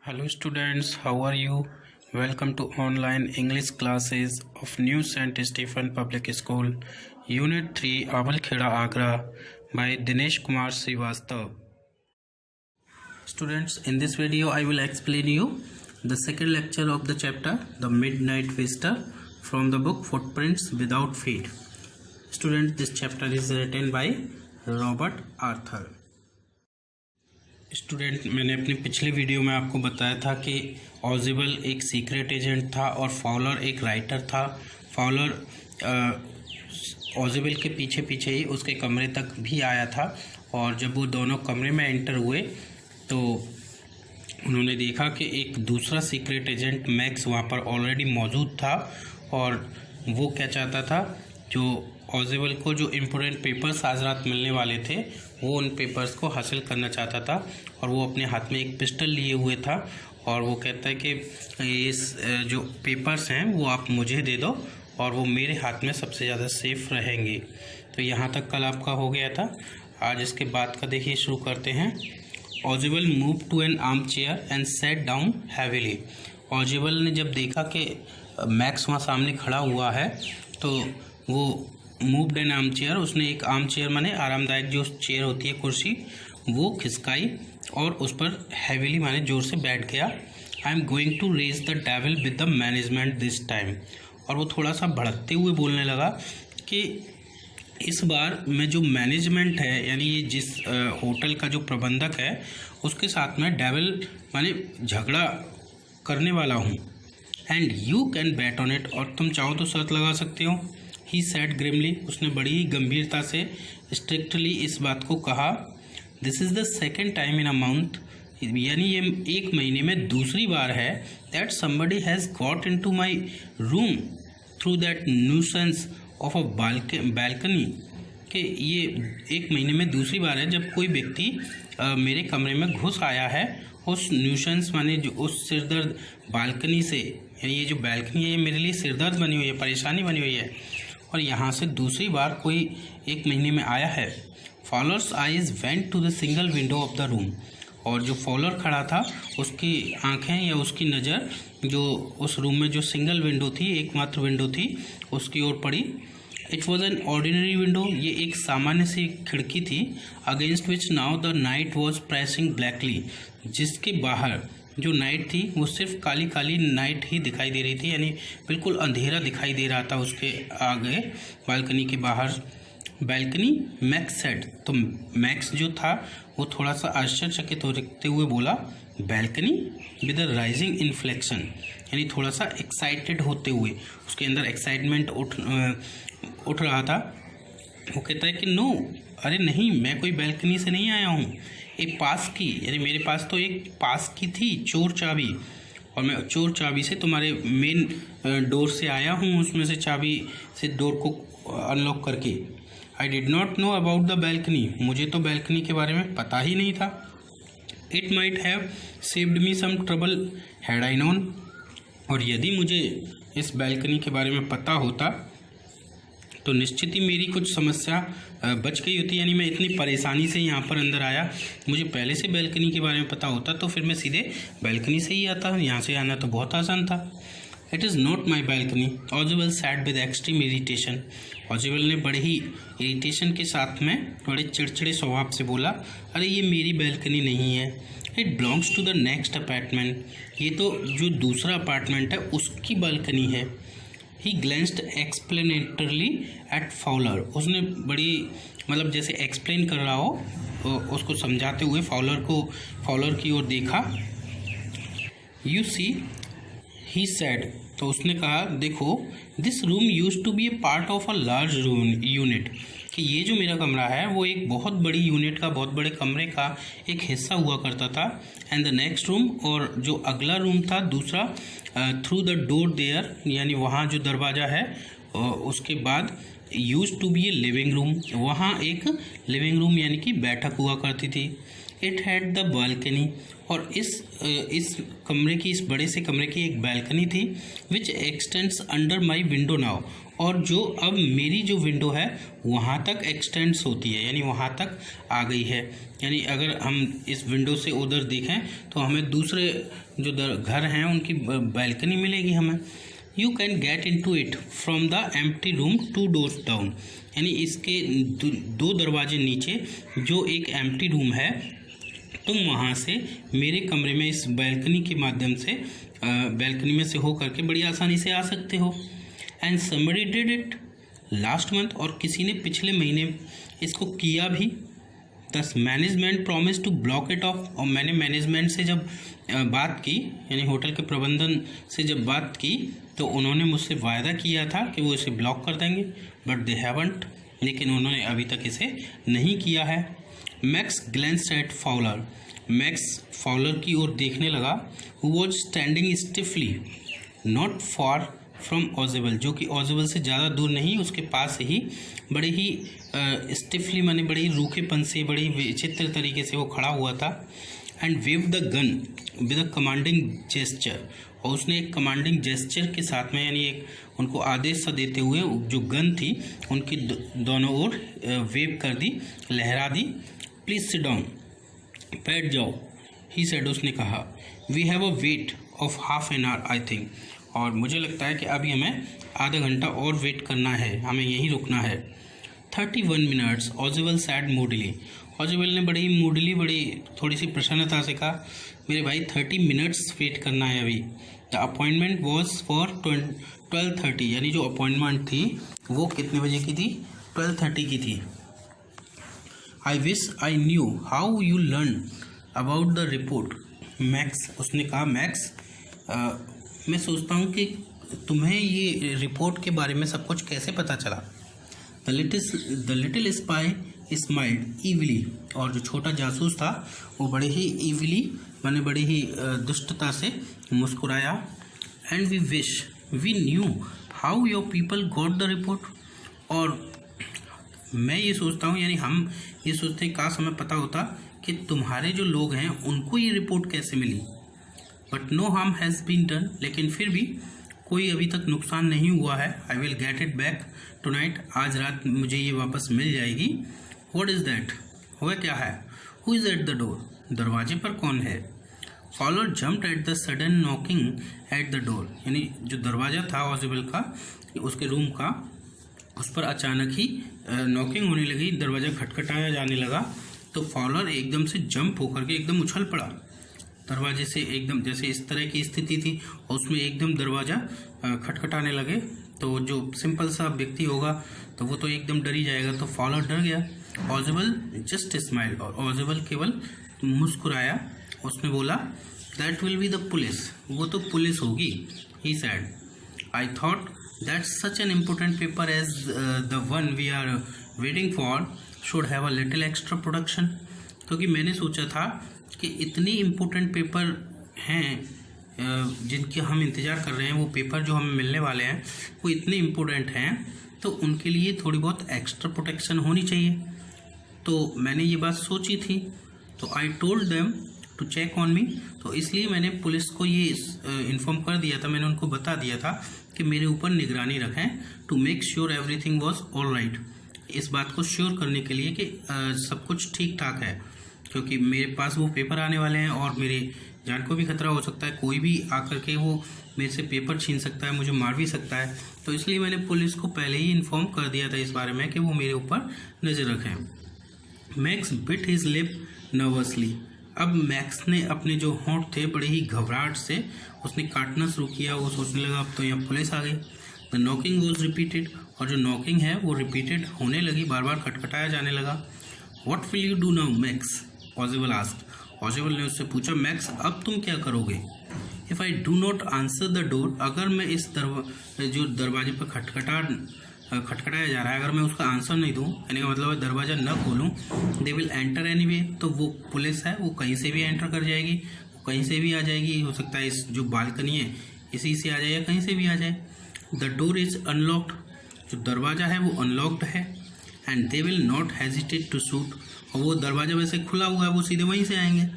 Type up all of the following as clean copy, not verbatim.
Hello students, how are you? Welcome to online English classes of New St. Stephen Public School, Unit 3, Awalkheda, Agra by Dinesh Kumar Srivastav. Students, in this video I will explain you the second lecture of the chapter, The Midnight Visitor, from the book Footprints Without Feet. Students, this chapter is written by Robert Arthur. Student, मैंने अपनी पिछले video में आपको बताया था कि ऑजिबल एक secret agent था और फॉलर एक राइटर था। फॉलर ऑजिबल के पीछे पीछे ही उसके कमरे तक भी आया था और जब वो दोनों कमरे में एंटर हुए तो उन्होंने देखा कि एक दूसरा सीक्रेट एजेंट मैक्स वहाँ पर ऑलरेडी मौजूद था और वो क्या चाहता था, जो ऑजिबल को जो इम्पोर्टेंट पेपर्स आज रात मिलने वाले थे वो उन पेपर्स को हासिल करना चाहता था और वो अपने हाथ में एक पिस्टल लिए हुए था और वो कहता है कि इस जो पेपर्स हैं वो आप मुझे दे दो और वो मेरे हाथ में सबसे ज़्यादा सेफ रहेंगे। तो यहाँ तक कल आपका हो गया था। आज इसके बाद का देखिए शुरू करते हैं। Ojibel move to an armchair and set down heavily. Ojibel ने जब देखा कि मैक्स वहाँ सामने खड़ा हुआ है तो वो मूव्ड एन आर्म चेयर, उसने एक आर्म चेयर माने आरामदायक जो चेयर होती है कुर्सी, वो खिसकाई और उस पर हैवीली माने जोर से बैठ गया। I am going to raise the devil with the management this time. और वो थोड़ा सा भड़कते हुए बोलने लगा कि इस बार मैं जो मैनेजमेंट है यानी ये जिस होटल का जो प्रबंधक है उसके साथ में डेविल माने झगड़ा करने वाला हूँ। And you can bat on it, और तुम चाहो तो शर्त लगा सकते हो। ही सेड ग्रिमली, उसने बड़ी ही गंभीरता से स्ट्रिक्टली इस बात को कहा। This is the second time in a month, यानी ये एक महीने में दूसरी बार है that somebody has got into my room through that nuisance of a balcony. कि ये एक महीने में दूसरी बार है जब कोई व्यक्ति मेरे कमरे में घुस आया है उस न्यूसेंस माने जो उस सिरदर्द बालकनी से, यानी ये जो बालकनी है ये मेरे लिए सिरदर्द बनी हुई है, परेशानी बनी हुई है और यहाँ से दूसरी बार कोई एक महीने में आया है। Followers eyes went to the single window of the room, और जो फॉलोअर खड़ा था उसकी आंखें या उसकी नज़र जो उस रूम में जो सिंगल विंडो थी, एकमात्र विंडो थी, उसकी ओर पड़ी। It was an ordinary window, ये एक सामान्य सी खिड़की थी। Against which now the night was pressing blackly, जिसके बाहर जो नाइट थी वो सिर्फ काली काली नाइट ही दिखाई दे रही थी, यानी बिल्कुल अंधेरा दिखाई दे रहा था उसके आगे बालकनी के बाहर। बालकनी, मैक्स सेड, तो मैक्स जो था वो थोड़ा सा आश्चर्यचकित होते हुए बोला balcony with a rising inflection, यानी थोड़ा सा एक्साइटेड होते हुए, उसके अंदर एक्साइटमेंट उठ रहा था। वो कहता है कि नो, अरे नहीं, मैं कोई बालकनी से नहीं आया हूँ, एक पास की, यानी मेरे पास तो एक पास की थी चोर चाबी और मैं चोर चाबी से तुम्हारे मेन डोर से आया हूँ, उसमें से चाबी से डोर को अनलॉक करके। I did not know about the balcony, मुझे तो बालकनी के बारे में पता ही नहीं था। It might have saved me some trouble had I known, और यदि मुझे इस बालकनी के बारे में पता होता तो निश्चित ही मेरी कुछ समस्या बच गई होती, यानी मैं इतनी परेशानी से यहाँ पर अंदर आया, मुझे पहले से बालकनी के बारे में पता होता तो फिर मैं सीधे बालकनी से ही आता, यहाँ से आना तो बहुत आसान था। It is not my balcony, Ojibel said with extreme irritation. Ojibel ने बड़े ही इरीटेशन के साथ में बड़े चिड़चिड़े स्वभाव से बोला, अरे ये मेरी बालकनी नहीं है, it belongs to the next apartment, ये तो जो दूसरा अपार्टमेंट है उसकी बालकनी है। ही ग्लेंस्ड एक्सप्लेनेटरली एट फॉलर, उसने बड़ी मतलब जैसे एक्सप्लेन कर रहा हो उसको समझाते हुए फॉलर की ओर देखा। यू सी, ही सेड, तो उसने कहा देखो, this room used to be a part of a large unit, कि ये जो मेरा कमरा है वो एक बहुत बड़ी यूनिट का, बहुत बड़े कमरे का एक हिस्सा हुआ करता था। एंड द नेक्स्ट रूम, और जो अगला रूम था दूसरा, थ्रू द डोर देयर, यानी वहाँ जो दरवाज़ा है उसके बाद, used to be a living room, वहाँ एक लिविंग रूम यानी कि बैठक हुआ करती थी। इट हैड द बालकनी, और इस कमरे की, इस बड़े से कमरे की एक बालकनी थी, विच x tends under my window now, और जो अब मेरी जो विंडो है वहाँ तक एक्सटेंड्स होती है, यानी वहाँ तक आ गई है। यानी अगर हम इस विंडो से उधर देखें तो हमें दूसरे जो घर हैं उनकी बालकनी मिलेगी हमें। You can get into it from the empty room 2 doors down, यानी इसके 2 दरवाजे नीचे जो एक एम्प्टी रूम है, तुम वहाँ से मेरे कमरे में इस बालकनी के माध्यम से बालकनी में से हो करके बड़ी आसानी से आ सकते हो। And somebody did it last month, और किसी ने पिछले महीने इसको किया भी। This management promise to block it off, और मैंने मैनेजमेंट से जब बात की, यानी होटल के प्रबंधन से जब बात की, तो उन्होंने मुझसे वायदा किया था कि वो इसे ब्लॉक कर देंगे, बट दे हैवंट, लेकिन उन्होंने अभी तक इसे नहीं किया है। Max glanced at Fowler, Max Fowler की ओर देखने लगा, who was standing stiffly not far from Ojibel, जो कि ओजेबल से ज़्यादा दूर नहीं, उसके पास ही बड़े ही स्टिफली माने बड़े ही रूखेपन से, बड़ी विचित्र तरीके से वो खड़ा हुआ था। And wave the gun with a commanding gesture, और उसने एक कमांडिंग जेस्चर के साथ में, यानी एक उनको आदेश सा देते हुए जो गन थी उनकी दोनों ओर वेव कर दी, लहरा दी। प्लीज सिट डाउन, बैठ जाओ, ही सेड, उसने कहा। We have a wait of half an hour I think, और मुझे लगता है कि अभी हमें आधा घंटा और वेट करना है, हमें यहीं रुकना है। 31 minutes, ओजेबल सैड मूडली, ओजेबल ने बड़ी मूडली, बड़ी थोड़ी सी प्रसन्नता से कहा, मेरे भाई 30 मिनट्स वेट करना है अभी। द अपॉइंटमेंट वॉज फॉर 12:30, यानी जो अपॉइंटमेंट थी वो कितने बजे की थी? 12:30 की थी। I wish I knew how you learn about the report max, उसने कहा, मैक्स मैं सोचता हूँ कि तुम्हें ये रिपोर्ट के बारे में सब कुछ कैसे पता चला। द लिटिल स्पाई स्माइल्ड ईविली, और जो छोटा जासूस था वो बड़े ही ईविली माने बड़े ही दुष्टता से मुस्कुराया। And we wish we knew how your people got the report, और मैं ये सोचता हूँ, यानी हम ये सोचते हैं काश हमें पता होता कि तुम्हारे जो लोग हैं उनको ये रिपोर्ट कैसे मिली। But no harm has been done, लेकिन फिर भी कोई अभी तक नुकसान नहीं हुआ है। I will get it back tonight, आज रात मुझे ये वापस मिल जाएगी। व्हाट इज़ दैट, हुआ क्या है? Who is at the door, दरवाजे पर कौन है? Follower jumped at the sudden knocking at the door, यानी जो दरवाज़ा था ओजेबल का, उसके रूम का, उस पर अचानक ही नॉकिंग होने लगी, दरवाज़ा खटखटाया जाने लगा। तो फॉलोअर एकदम से जंप होकर के एकदम उछल पड़ा दरवाजे से, एकदम जैसे इस तरह की स्थिति थी, और उसमें एकदम दरवाज़ा खटखटाने लगे। तो जो सिंपल सा व्यक्ति होगा तो वो तो एकदम डर ही जाएगा, तो फॉलोअर डर गया। ओजेबल जस्ट स्माइल, और ओजेबल केवल मुस्कुराया। उसने बोला, that will be the police, वो तो पुलिस होगी। He said, I thought that such an important paper as the one we are waiting for should have a little extra production, क्योंकि मैंने सोचा था कि इतनी इम्पोर्टेंट पेपर हैं जिनके हम इंतज़ार कर रहे हैं, वो पेपर जो हमें मिलने वाले हैं वो इतने इम्पोर्टेंट हैं, तो उनके लिए थोड़ी बहुत एक्स्ट्रा प्रोटेक्शन होनी चाहिए। तो मैंने ये बात सोची थी, तो I told them to check on me, तो इसलिए मैंने पुलिस को ये इन्फॉर्म कर दिया था, मैंने उनको बता दिया था कि मेरे ऊपर निगरानी रखें, to make sure everything was all right, इस बात को श्योर करने के लिए कि सब कुछ ठीक ठाक है, क्योंकि मेरे पास वो पेपर आने वाले हैं और मेरे जान को भी खतरा हो सकता है, कोई भी आकर के वो मेरे से पेपर छीन सकता है, मुझे मार भी सकता है। तो इसलिए मैंने पुलिस को पहले ही इन्फॉर्म कर दिया था इस बारे में कि वो मेरे ऊपर नज़र रखें। Max bit his lip nervously, अब मैक्स ने अपने जो होंठ थे बड़े ही घबराहट से उसने काटना शुरू किया। वो सोचने लगा अब तो यहाँ पुलिस आ गई। द नॉकिंग वॉज रिपीटेड, और जो नॉकिंग है वो रिपीटेड होने लगी, बार बार खटखटाया जाने लगा। What will you do now Max, Ozable asked, Ozable ने उससे पूछा, मैक्स अब तुम क्या करोगे? If I do not answer the door, अगर मैं इस जो दरवाजे पर खटखटाया जा रहा है, अगर मैं उसका आंसर नहीं दूँ, यानी मतलब दरवाज़ा न खोलूँ, दे विल एंटर एनीवे, तो वो पुलिस है वो कहीं से भी एंटर कर जाएगी, कहीं से भी आ जाएगी, हो सकता है इस जो बालकनी है इसी से आ जाए या कहीं से भी आ जाए। द डोर इज़ अनलॉक्ड, जो दरवाज़ा है वो अनलॉक्ड है। And they will not hesitate to shoot, और वो दरवाज़ा वैसे खुला हुआ है, वो सीधे वहीं से आएंगे,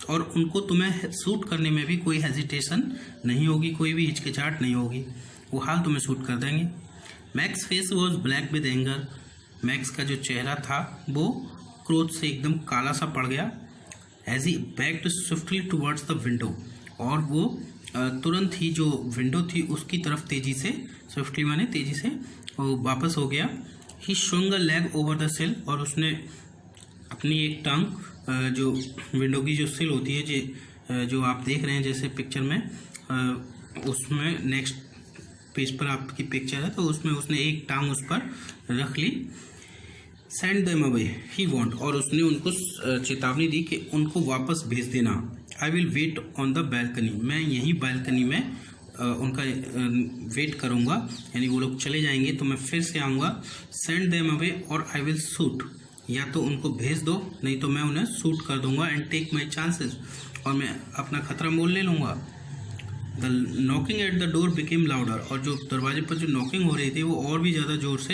और उनको तुम्हें शूट करने में भी कोई हेजिटेशन नहीं होगी, कोई भी हिचकिचाहट नहीं होगी, वो हाल तुम्हें शूट कर देंगे। Max face was black with anger. Max का जो चेहरा था वो क्रोध से एकदम काला सा पड़ गया। As he backed swiftly towards the window, और वो तुरंत ही जो विंडो थी उसकी तरफ तेजी से, स्विफ्टली माने तेजी से वो वापस हो गया। ही swung a leg over the sill, और उसने अपनी एक टांग जो विंडो की जो सिल होती है जो आप देख रहे हैं जैसे पिक्चर में, उसमें नेक्स्ट पेज पर आपकी पिक्चर है तो उसमें उसने एक टांग उस पर रख ली। Send them away he want, और उसने उनको चेतावनी दी कि उनको वापस भेज देना। I will wait on the balcony, मैं यहीं बैल्कनी में उनका वेट करूंगा, यानी वो लोग चले जाएंगे तो मैं फिर से आऊँगा। सेंड देम अवे और आई विल शूट, या तो उनको भेज दो नहीं तो मैं उन्हें शूट कर दूंगा। एंड टेक माई चांसेस, और मैं अपना खतरा मोल ले लूँगा। The knocking at the door became louder, और जो दरवाजे पर जो नॉकिंग हो रही थी वो और भी ज़्यादा ज़ोर से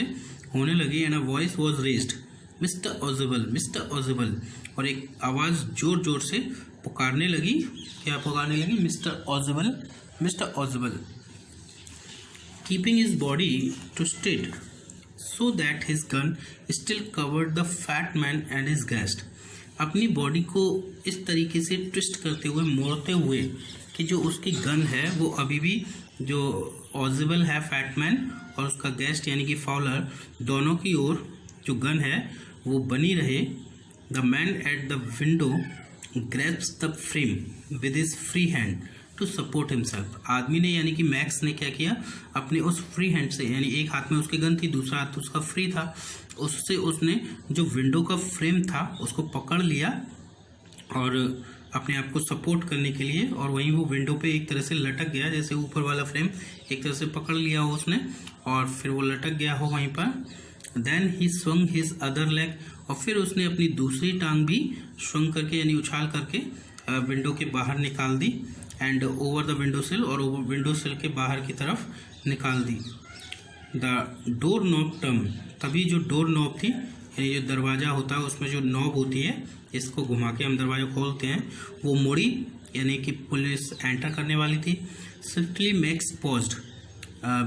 होने लगी। And a voice was raised, mister Ozable, mister Ozable, और एक आवाज़ जोर जोर से पुकारने लगी। क्या पुकारने लगी? Mister Ozable, mister Ozable. Keeping his body twisted so that his gun still covered the fat man and his guest, अपनी बॉडी को इस तरीके से ट्विस्ट करते हुए, मोड़ते हुए कि जो उसकी गन है वो अभी भी जो ऑजिबल है फैट मैन और उसका गेस्ट यानी कि फाउलर, दोनों की ओर जो गन है वो बनी रहे। The man at the window grabs the frame with his free hand to support himself. आदमी ने यानी कि मैक्स ने क्या किया, अपने उस फ्री हैंड से, यानी एक हाथ में उसकी गन थी दूसरा हाथ उसका फ्री था, उससे उसने जो विंडो का फ्रेम था उसको पकड़ लिया और अपने आप को सपोर्ट करने के लिए, और वहीं वो विंडो पे एक तरह से लटक गया, जैसे ऊपर वाला फ्रेम एक तरह से पकड़ लिया हो उसने और फिर वो लटक गया हो वहीं पर। Then he swung his other leg, और फिर उसने अपनी दूसरी टांग भी स्वंग करके यानी उछाल करके विंडो के बाहर निकाल दी। And over the window sill, और ओवर विंडो सिल के बाहर की तरफ निकाल दी। द डोर नॉब टर्न, तभी जो डोर नॉब थी यानी जो दरवाज़ा होता है उसमें जो नॉब होती है, इसको घुमा के हम दरवाज़ा खोलते हैं, वो मुड़ी, यानी कि पुलिस एंटर करने वाली थी। Swiftly Max paused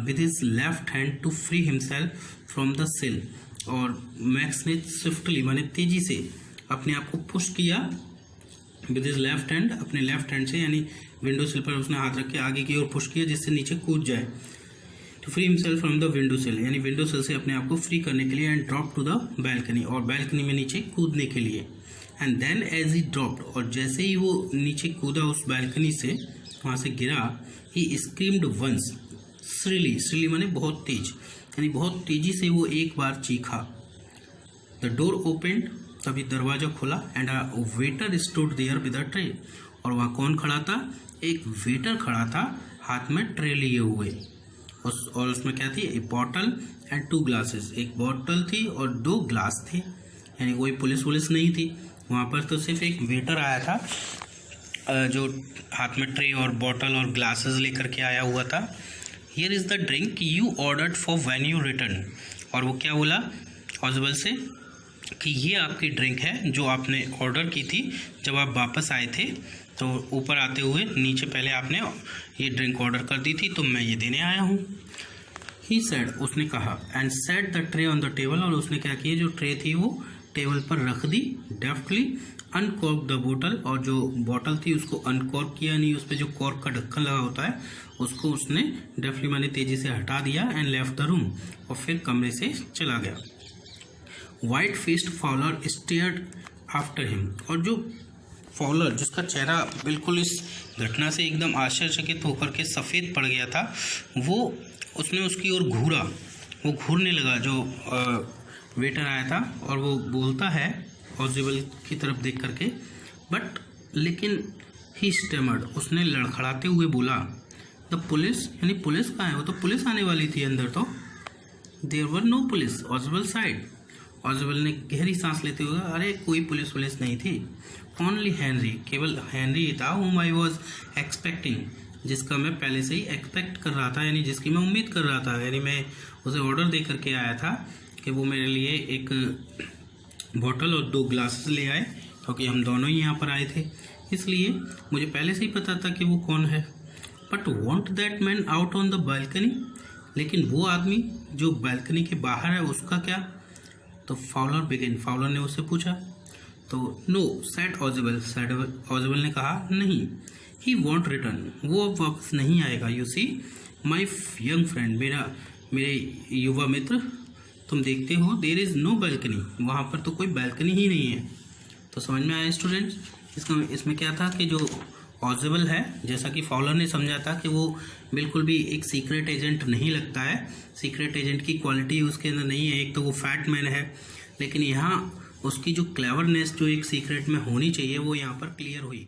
with his left hand to free himself from the sill, और मैक्स ने स्विफ्टली माने तेजी से अपने आप को पुश किया विद हिज लेफ्ट हैंड, अपने लेफ्ट हैंड से, यानी विंडो सिल पर उसने हाथ रख के आगे की ओर पुश किया जिससे नीचे कूद जाए। To free himself from the window sill, यानी विंडो सिल से अपने आप को फ्री करने के लिए। And drop to the balcony, और बैल्कनी में नीचे कूदने के लिए। And then as he dropped, और जैसे ही वो नीचे कूदा उस बैल्कनी से, वहाँ से गिरा, ही स्क्रीम्ड वंस श्रीली, श्रीली माने बहुत तेज, यानी बहुत तेजी से वो एक बार चीखा। द डोर ओपेंड, तभी दरवाजा खुला। And a waiter stood there with a tray, और वहाँ कौन खड़ा था? एक वेटर खड़ा था हाथ में ट्रे लिए हुए, और उसमें क्या थी? ए बॉटल एंड 2 ग्लासेस, एक बॉटल थी और 2 ग्लास थे, यानी कोई पुलिस नहीं थी वहाँ पर, तो सिर्फ एक वेटर आया था जो हाथ में ट्रे और बॉटल और ग्लासेस लेकर के आया हुआ था। Here is the drink you ordered for when you return, और वो क्या बोला ऑजिबल से कि ये आपकी ड्रिंक है जो आपने ऑर्डर की थी जब आप वापस आए थे, तो ऊपर आते हुए नीचे पहले आपने ये ड्रिंक ऑर्डर कर दी थी तो मैं ये देने आया हूँ। ही सेड, उसने कहा। And set the tray on the table, और उसने क्या किया, जो ट्रे थी वो टेबल पर रख दी। डेफ्टली अनकॉर्क द बोतल, और जो बॉटल थी उसको अनकॉर्क किया, नहीं उस पर जो कॉर्क का ढक्कन लगा होता है उसको उसने डेफ्टली माने तेजी से हटा दिया। एंड लेफ्ट द रूम, और फिर कमरे से चला गया। White faced follower stared after him, और जो फॉलोअर जिसका चेहरा बिल्कुल इस घटना से एकदम आश्चर्यचकित होकर के सफ़ेद पड़ गया था, वो उसने उसकी ओर घूरा, वो घूरने लगा जो वेटर आया था, और वो बोलता है ऑजिबल की तरफ देख करके, बट लेकिन ही स्टेमर्ड, उसने लड़खड़ाते हुए बोला, द पुलिस, यानी पुलिस कहाँ है? वो तो पुलिस आने वाली थी अंदर, तो there were no police Ozable sighed. Ozable ने गहरी सांस लेते हुए, अरे कोई पुलिस नहीं थी, ओनली हेनरी, केवल हेनरी था, whom I was expecting, जिसका मैं पहले से ही एक्सपेक्ट कर रहा था, यानी जिसकी मैं उम्मीद कर रहा था, यानी मैं उसे ऑर्डर दे करके आया था कि वो मेरे लिए एक बॉटल और 2 ग्लासेस ले आए, क्योंकि हम दोनों ही यहाँ पर आए थे, इसलिए मुझे पहले से ही पता था कि वो कौन है। But want that man out on the balcony, लेकिन वो आदमी जो बालकनी के बाहर है उसका क्या? तो फाउलर ने उससे पूछा, तो नो सेड ऑजिबल ने कहा नहीं, ही वॉन्ट रिटर्न, वो अब वापस नहीं आएगा। You see my young friend, मेरे युवा मित्र, तुम देखते हो देयर इज़ नो बालकनी, वहाँ पर तो कोई बालकनी ही नहीं है। तो समझ में आया स्टूडेंट्स? इसमें क्या था कि जो ऑजिबल है, जैसा कि फाउलर ने समझा था कि वो बिल्कुल भी एक सीक्रेट एजेंट नहीं लगता है, सीक्रेट एजेंट की क्वालिटी उसके अंदर नहीं है। एक तो वो फैट मैन है, लेकिन यहाँ उसकी जो क्लेवरनेस जो एक सीक्रेट में होनी चाहिए वो यहाँ पर क्लियर हुई।